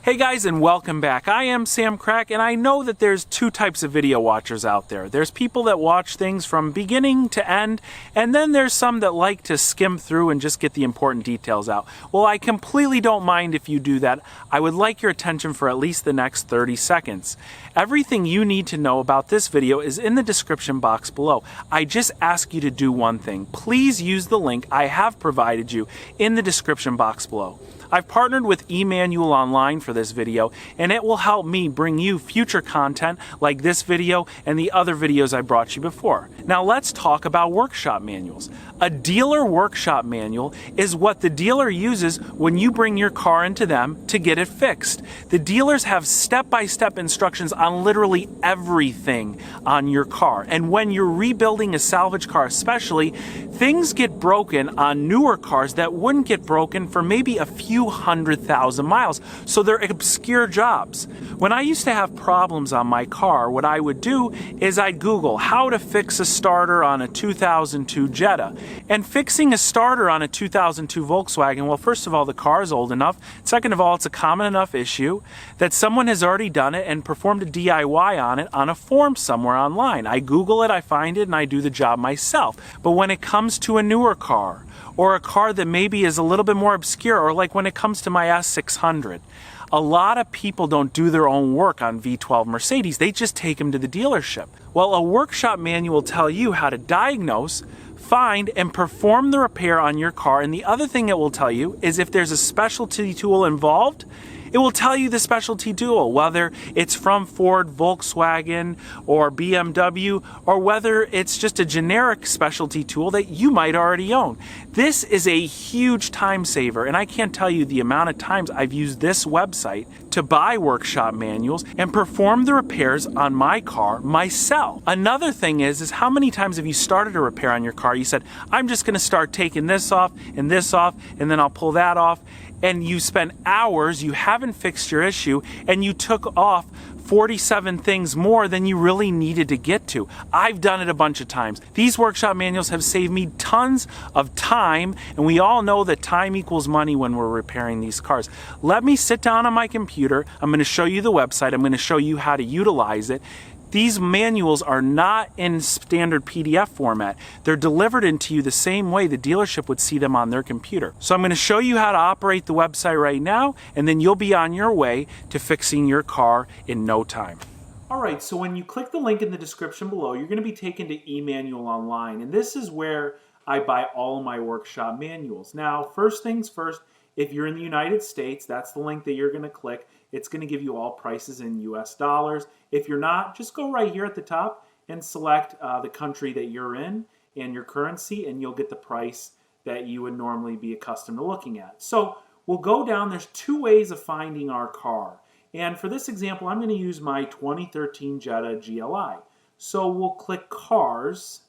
Hey guys, and welcome back. I am Sam Crack, and I know that there's two types of video watchers out there. There's people that watch things from beginning to end, and then there's some that like to skim through and just get the important details out. Well, I completely don't mind if you do that. I would like your attention for at least the next 30 seconds. Everything you need to know about this video is in the description box below. I just ask you to do one thing. Please use the link I have provided you in the description box below. I've partnered with Emmanuel Online for this video, and it will help me bring you future content like this video and the other videos I brought you before. Now let's talk about workshop manuals. A dealer workshop manual is what the dealer uses when you bring your car into them to get it fixed. The dealers have step-by-step instructions on literally everything on your car. And when you're rebuilding a salvage car especially, things get broken on newer cars that wouldn't get broken for maybe a few 100,000 miles. So they're obscure jobs. When I used to have problems on my car, what I would do is I'd Google how to fix a starter on a 2002 Jetta. And fixing a starter on a 2002 Volkswagen, well, first of all, the car is old enough. Second of all, it's a common enough issue that someone has already done it and performed a DIY on it on a form somewhere online. I Google it, I find it, and I do the job myself. But when it comes to a newer car, or a car that maybe is a little bit more obscure, or like when it comes to my S600, a lot of people don't do their own work on V12 Mercedes. They just take them to the dealership. Well, a workshop manual will tell you how to diagnose, find, and perform the repair on your car. And the other thing it will tell you is if there's a specialty tool involved, it will tell you the specialty tool, whether it's from Ford, Volkswagen, or BMW, or whether it's just a generic specialty tool that you might already own. This is a huge time saver, and I can't tell you the amount of times I've used this website to buy workshop manuals and perform the repairs on my car myself. Another thing is how many times have you started a repair on your car? You said, I'm just going to start taking this off, and then I'll pull that off. And you spent hours, you haven't fixed your issue, and you took off 47 things more than you really needed to get to. I've done it a bunch of times. These workshop manuals have saved me tons of time, and we all know that time equals money when we're repairing these cars. Let me sit down on my computer. I'm going to show you the website. I'm going to show you how to utilize it. These manuals are not in standard PDF format. They're delivered into you the same way the dealership would see them on their computer. So I'm going to show you how to operate the website right now, and then you'll be on your way to fixing your car in no time. Alright, so when you click the link in the description below, you're going to be taken to Emmanuel Online, and this is where I buy all of my workshop manuals. Now, first things first, if you're in the United States, that's the link that you're going to click. It's going to give you all prices in US dollars. If you're not, just go right here at the top and select the country that you're in and your currency, and you'll get the price that you would normally be accustomed to looking at. So we'll go down. There's two ways of finding our car. And for this example, I'm going to use my 2013 Jetta GLI. So we'll click Cars,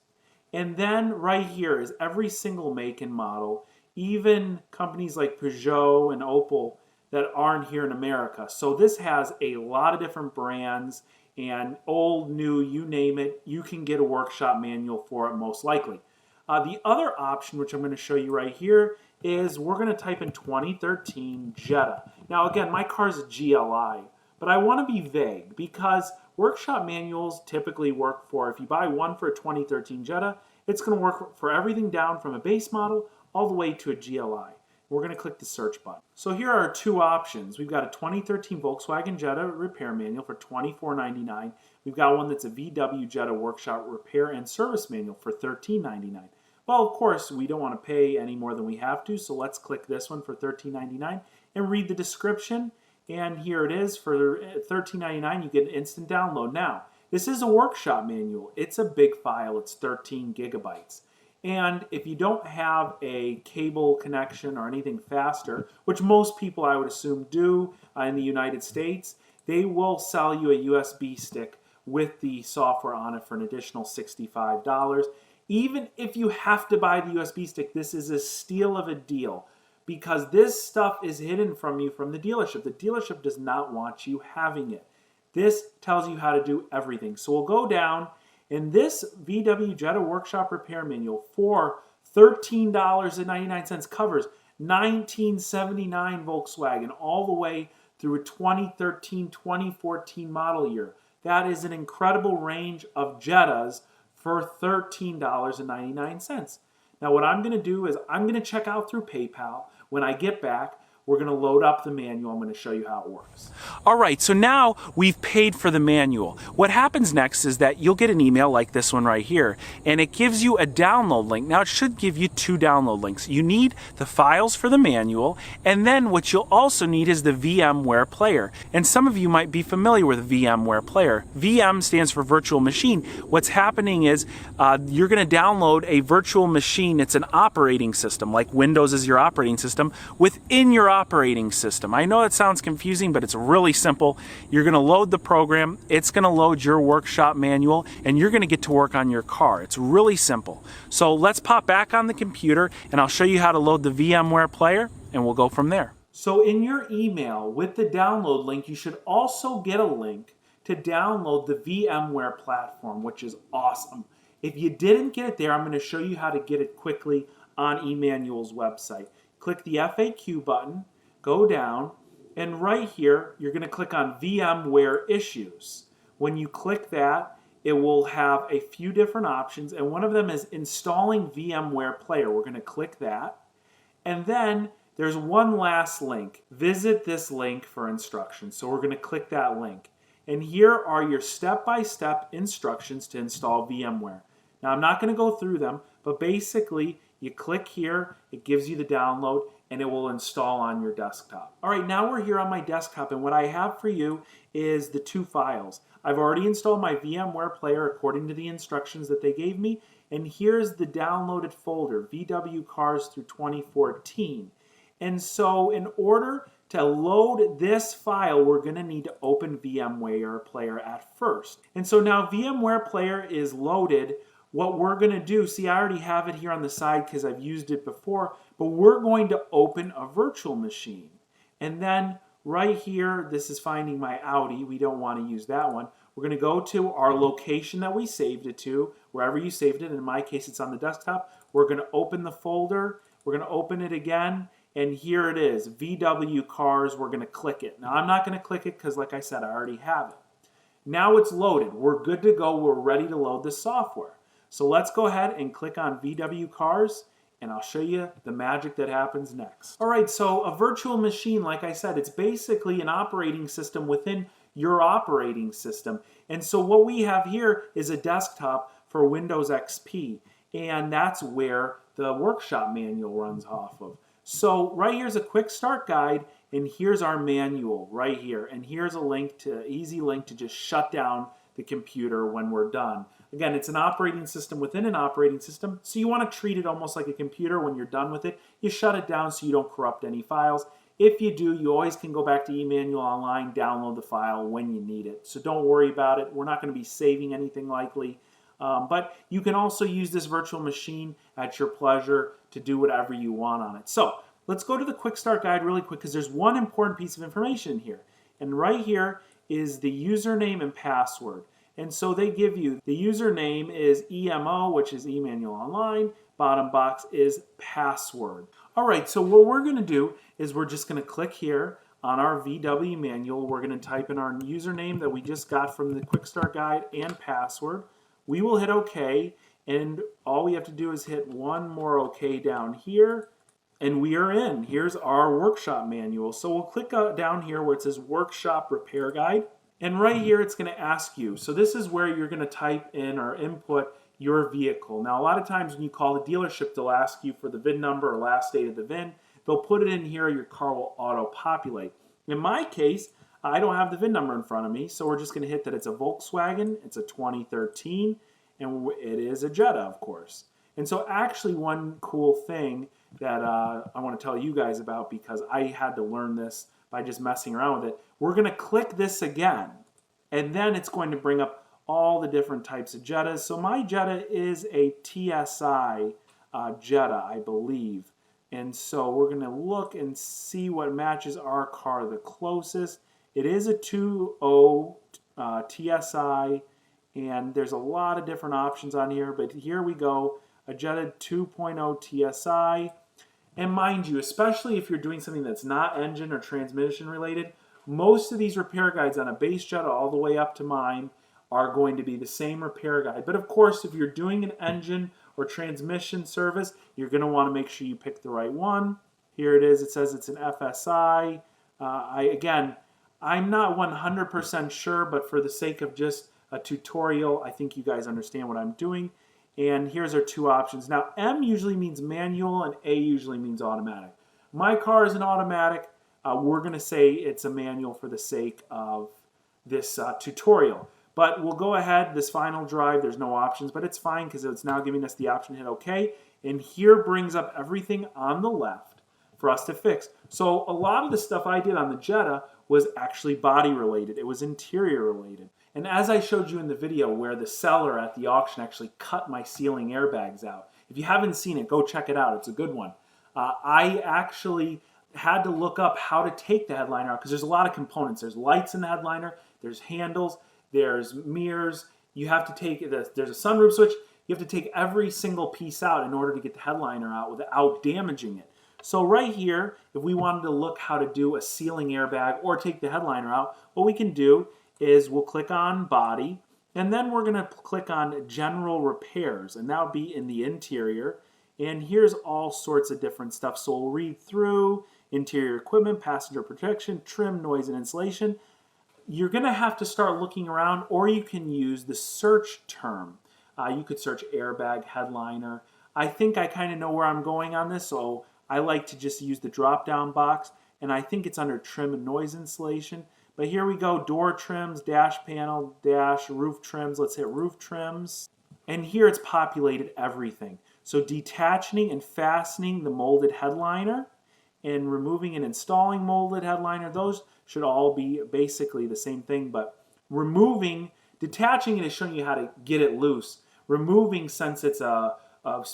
and then right here is every single make and model, even companies like Peugeot and Opel that aren't here in America. So this has a lot of different brands, and old, new, you name it, you can get a workshop manual for it most likely. The other option, which I'm going to show you right here, is we're going to type in 2013 Jetta. Now again, my car is a GLI, but I want to be vague because workshop manuals typically work for, if you buy one for a 2013 Jetta, it's going to work for everything down from a base model all the way to a GLI. We're going to click the search button. So here are our two options. We've got a 2013 Volkswagen Jetta repair manual for $24.99. We've got one that's a VW Jetta workshop repair and service manual for $13.99. Well, of course, we don't want to pay any more than we have to, so let's click this one for $13.99 and read the description. And here it is. For $13.99, you get an instant download. Now, this is a workshop manual. It's a big file. It's 13 gigabytes. And if you don't have a cable connection or anything faster, which most people I would assume do in the United States, they will sell you a USB stick with the software on it for an additional $65. Even if you have to buy the USB stick, this is a steal of a deal because this stuff is hidden from you from the dealership. The dealership does not want you having it. This tells you how to do everything. So we'll go down. And this VW Jetta Workshop Repair Manual for $13.99 covers 1979 Volkswagen all the way through a 2013, 2014 model year. That is an incredible range of Jettas for $13.99. Now what I'm going to do is I'm going to check out through PayPal. When I get back, we're going to load up the manual. I'm going to show you how it works. All right, so now we've paid for the manual. What happens next is that you'll get an email like this one right here, and it gives you a download link. Now it should give you 2 download links. You need the files for the manual, and then what you'll also need is the VMware player. And some of you might be familiar with VMware player. VM stands for virtual machine. What's happening is you're going to download a virtual machine. It's an operating system, like Windows is your operating system, within your operating system. I know it sounds confusing, but it's really simple. You're going to load the program, it's going to load your workshop manual, and you're going to get to work on your car. It's really simple. So let's pop back on the computer and I'll show you how to load the VMware player, and we'll go from there. So in your email with the download link, you should also get a link to download the VMware platform, which is awesome. If you didn't get it there, I'm going to show you how to get it quickly on eManual's website. Click the FAQ button, go down, and right here, you're going to click on VMware Issues. When you click that, it will have a few different options, and one of them is installing VMware Player. We're going to click that. And then there's one last link. Visit this link for instructions. So we're going to click that link. And here are your step-by-step instructions to install VMware. Now, I'm not going to go through them, but basically, you click here, it gives you the download, and it will install on your desktop. All right, now we're here on my desktop, and what I have for you is the 2 files. I've already installed my VMware player according to the instructions that they gave me, and here's the downloaded folder, VW Cars through 2014. And so in order to load this file, we're going to need to open VMware Player at first. And so now VMware Player is loaded. What we're going to do, see, I already have it here on the side because I've used it before, but we're going to open a virtual machine. And then right here, this is finding my Audi. We don't want to use that one. We're going to go to our location that we saved it to, wherever you saved it. In my case, it's on the desktop. We're going to open the folder. We're going to open it again. And here it is, VW Cars. We're going to click it. Now, I'm not going to click it because, like I said, I already have it. Now it's loaded. We're good to go. We're ready to load the software. So let's go ahead and click on VW Cars, and I'll show you the magic that happens next. All right, so a virtual machine, like I said, it's basically an operating system within your operating system. And so what we have here is a desktop for Windows XP, and that's where the workshop manual runs off of. So right here's a quick start guide, and here's our manual right here. And here's a link to, easy link to just shut down the computer when we're done. Again, it's an operating system within an operating system, so you want to treat it almost like a computer. When you're done with it, you shut it down so you don't corrupt any files. If you do, you always can go back to eManual Online, download the file when you need it. So don't worry about it. We're not going to be saving anything likely. But you can also use this virtual machine at your pleasure to do whatever you want on it. So let's go to the quick start guide really quick because there's one important piece of information here. And right here is the username and password. And so they give you, the username is EMO, which is eManual Online. Bottom box is password. All right, so what we're going to do is we're just going to click here on our VW manual. We're going to type in our username that we just got from the quick start guide and password. We will hit OK, and all we have to do is hit one more OK down here, and we are in. Here's our workshop manual. So we'll click down here where it says Workshop Repair Guide. And right here, it's going to ask you. So this is where you're going to type in or input your vehicle. Now, a lot of times when you call the dealership, they'll ask you for the VIN number or last date of the VIN. They'll put it in here. Your car will auto-populate. In my case, I don't have the VIN number in front of me, so we're just going to hit that it's a Volkswagen, it's a 2013, and it is a Jetta, of course. And so actually one cool thing that I want to tell you guys about, because I had to learn this by just messing around with it, we're going to click this again, and then it's going to bring up all the different types of Jettas. So my Jetta is a TSI Jetta, I believe. And so we're going to look and see what matches our car the closest. It is a 2.0 TSI, and there's a lot of different options on here, but here we go, a Jetta 2.0 TSI. And mind you, especially if you're doing something that's not engine or transmission related, Most of these repair guides on a base Jetta all the way up to mine are going to be the same repair guide. But of course, if you're doing an engine or transmission service, you're going to want to make sure you pick the right one. Here it is. It says it's an FSI. Again, I'm not 100% sure, but for the sake of just a tutorial, I think you guys understand what I'm doing. And here's our two options. Now, M usually means manual and A usually means automatic. My car is an automatic. We're going to say it's a manual for the sake of this tutorial. But we'll go ahead, this final drive, there's no options, but it's fine because it's now giving us the option to hit OK. And here brings up everything on the left for us to fix. So a lot of the stuff I did on the Jetta was actually body related. It was interior related. And as I showed you in the video where the seller at the auction actually cut my ceiling airbags out, if you haven't seen it, go check it out. It's a good one. I actually had to look up how to take the headliner out because there's a lot of components. There's lights in the headliner, there's handles, there's mirrors. You have to take, there's a sunroof switch. You have to take every single piece out in order to get the headliner out without damaging it. So right here, if we wanted to look how to do a ceiling airbag or take the headliner out, what we can do is we'll click on body, and then we're going to click on general repairs, and that'll be in the interior. And here's all sorts of different stuff. So we'll read through interior equipment, passenger protection, trim, noise, and insulation. You're going to have to start looking around, or you can use the search term. You could search airbag, headliner. I think I kind of know where I'm going on this, so I like to just use the drop-down box, and I think it's under trim and noise insulation. But here we go, door trims, dash panel, dash, roof trims. Let's hit roof trims. And here it's populated everything. So detaching and fastening the molded headliner and removing and installing molded headliner, those should all be basically the same thing, but detaching it is showing you how to get it loose. Removing, since it's a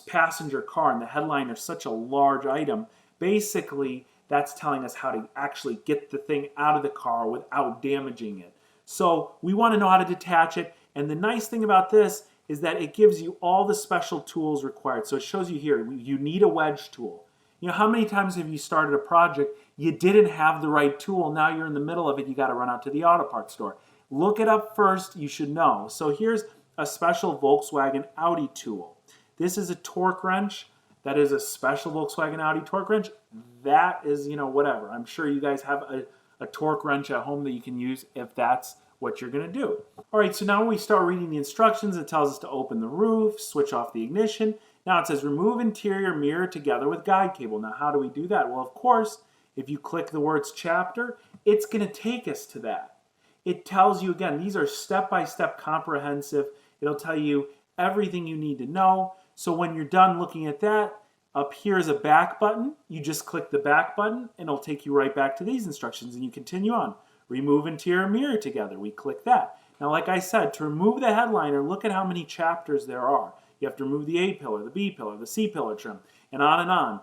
passenger car and the headliner is such a large item, basically that's telling us how to actually get the thing out of the car without damaging it. So we want to know how to detach it, and the nice thing about this is that it gives you all the special tools required. So it shows you here, you need a wedge tool. You know, how many times have you started a project, you didn't have the right tool, now you're in the middle of it, you got to run out to the auto parts store. Look it up first, you should know. So here's a special Volkswagen Audi tool. This is a torque wrench. That is a special Volkswagen Audi torque wrench. That is, you know, whatever. I'm sure you guys have a torque wrench at home that you can use if that's what you're going to do. All right, so now when we start reading the instructions, it tells us to open the roof, switch off the ignition. Now it says remove interior mirror together with guide cable. Now how do we do that? Well, of course, if you click the words chapter, it's going to take us to that. It tells you, again, these are step-by-step comprehensive. It'll tell you everything you need to know. So when you're done looking at that, up here is a back button. You just click the back button and it'll take you right back to these instructions, and you continue on. Remove interior mirror together. We click that. Now, like I said, to remove the headliner, look at how many chapters there are. You have to remove the A pillar, the B pillar, the C pillar trim, and on and on.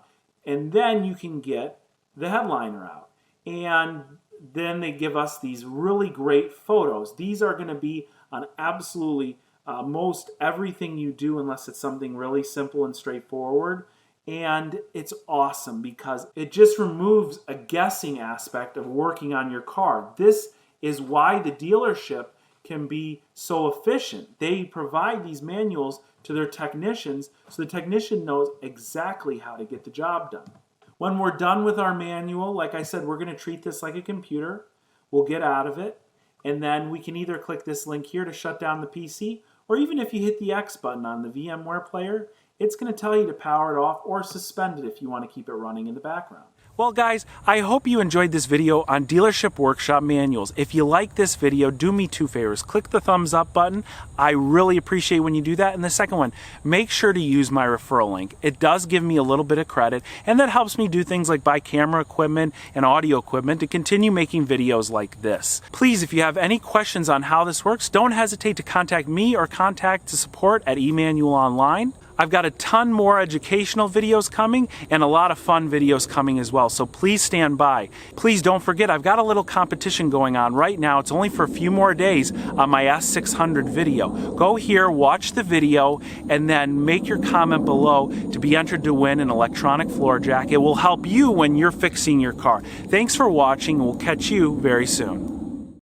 And then you can get the headliner out. And then they give us these really great photos. These are going to be on absolutely most everything you do, unless it's something really simple and straightforward. And it's awesome because it just removes a guessing aspect of working on your car. This is why the dealership can be so efficient. They provide these manuals to their technicians so the technician knows exactly how to get the job done. When we're done with our manual, like I said, we're going to treat this like a computer. We'll get out of it, and then we can either click this link here to shut down the PC, or even if you hit the X button on the VMware player, it's going to tell you to power it off or suspend it if you want to keep it running in the background. Well guys, I hope you enjoyed this video on Dealership Workshop Manuals. If you like this video, do me two favors. Click the thumbs up button. I really appreciate when you do that. And the second one, make sure to use my referral link. It does give me a little bit of credit, and that helps me do things like buy camera equipment and audio equipment to continue making videos like this. Please, if you have any questions on how this works, don't hesitate to contact me or contact the support at eManual Online. I've got a ton more educational videos coming and a lot of fun videos coming as well, so please stand by. Please don't forget, I've got a little competition going on right now. It's only for a few more days on my S600 video. Go here, watch the video, and then make your comment below to be entered to win an electronic floor jack. It will help you when you're fixing your car. Thanks for watching, and we'll catch you very soon.